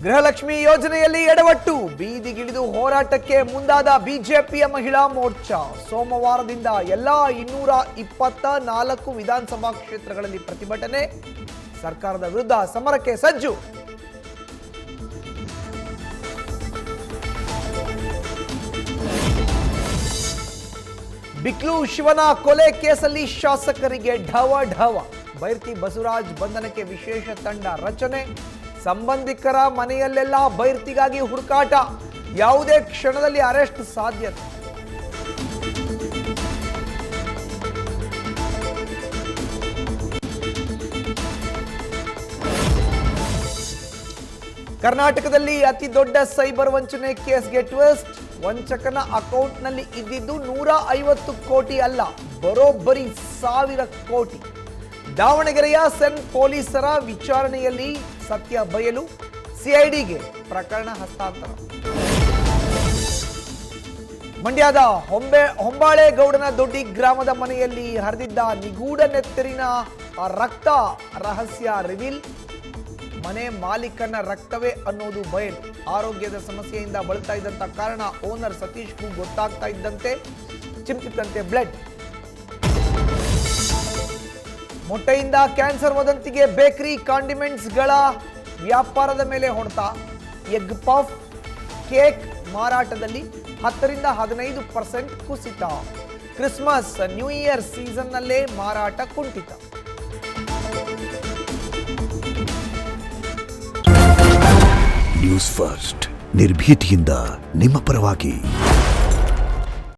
ಗೃಹಲಕ್ಷ್ಮಿ ಯೋಜನೆಯಲ್ಲಿ ಎಡವಟ್ಟು, ಬೀದಿಗಿಳಿದು ಹೋರಾಟಕ್ಕೆ ಮುಂದಾದ ಬಿಜೆಪಿಯ ಮಹಿಳಾ ಮೋರ್ಚಾ. ಸೋಮವಾರದಿಂದ ಎಲ್ಲಾ 224 ವಿಧಾನಸಭಾ ಕ್ಷೇತ್ರಗಳಲ್ಲಿ ಪ್ರತಿಭಟನೆ, ಸರ್ಕಾರದ ವಿರುದ್ಧ ಸಮರಕ್ಕೆ ಸಜ್ಜು. ಬಿಕ್ಲು ಶಿವನ ಕೊಲೆ ಕೇಸಲ್ಲಿ ಶಾಸಕರಿಗೆ ಢವ. ಬೈರ್ತಿ ಬಸವರಾಜ್ ಬಂಧನಕ್ಕೆ ವಿಶೇಷ ತಂಡ ರಚನೆ, ಸಂಬಂಧಿಕರ ಮನೆಯಲ್ಲೆಲ್ಲ ಬೈರ್ತಿಗಾಗಿ ಹುಡುಕಾಟ, ಯಾವುದೇ ಕ್ಷಣದಲ್ಲಿ ಅರೆಸ್ಟ್ ಸಾಧ್ಯತೆ. ಕರ್ನಾಟಕದಲ್ಲಿ ಅತಿ ದೊಡ್ಡ ಸೈಬರ್ ವಂಚನೆ ಕೇಸ್ಗೆ ಟ್ವಿಸ್ಟ್. ವಂಚಕನ ಅಕೌಂಟ್ನಲ್ಲಿ ಇದ್ದಿದ್ದು 150 ಕೋಟಿ ಅಲ್ಲ, ಬರೋಬ್ಬರಿ 1000 ಕೋಟಿ. ದಾವಣಗೆರೆಯ ಸೆನ್ ಪೊಲೀಸರ ವಿಚಾರಣೆಯಲ್ಲಿ ಸತ್ಯ ಬಯಲು, ಸಿಐಡಿಗೆ ಪ್ರಕರಣ ಹಸ್ತಾಂತರ. ಮಂಡ್ಯದ ಹೊಂಬಾಳೆಗೌಡನ ದೊಡ್ಡಿ ಗ್ರಾಮದ ಮನೆಯಲ್ಲಿ ಹರಿದಿದ್ದ ನಿಗೂಢ ನೆತ್ತರಿನ ರಕ್ತ ರಹಸ್ಯ ರಿವೀಲ್. ಮನೆ ಮಾಲೀಕನ ರಕ್ತವೇ ಅನ್ನೋದು ಬಯಲು. ಆರೋಗ್ಯದ ಸಮಸ್ಯೆಯಿಂದ ಬಳಲ್ತಾ ಇದ್ದಂತ ಕಾರಣ ಓನರ್ ಸತೀಶ್ಗೂ ಗೊತ್ತಾಗ್ತಾ ಇದ್ದಂತೆ ಚಿಮ್ತಿದ್ದಂತೆ ಬ್ಲಡ್. ಮೊಟ್ಟೆಯಿಂದ ಕ್ಯಾನ್ಸರ್ ವದಂತಿಗೆ ಬೇಕರಿ ಕಾಂಡಿಮೆಂಟ್ಸ್ಗಳ ವ್ಯಾಪಾರದ ಮೇಲೆ ಹೊಡೆತ. ಎಗ್ ಪಫ್, ಕೇಕ್ ಮಾರಾಟದಲ್ಲಿ 10ರಿಂದ 15% ಕುಸಿತ. ಕ್ರಿಸ್ಮಸ್, ನ್ಯೂ ಇಯರ್ ಸೀಸನ್ನಲ್ಲೇ ಮಾರಾಟ ಕುಂಠಿತ. ನ್ಯೂಸ್ ಫಸ್ಟ್, ನಿರ್ಭೀತಿಯಿಂದ ನಿಮ್ಮ ಪರವಾಗಿ.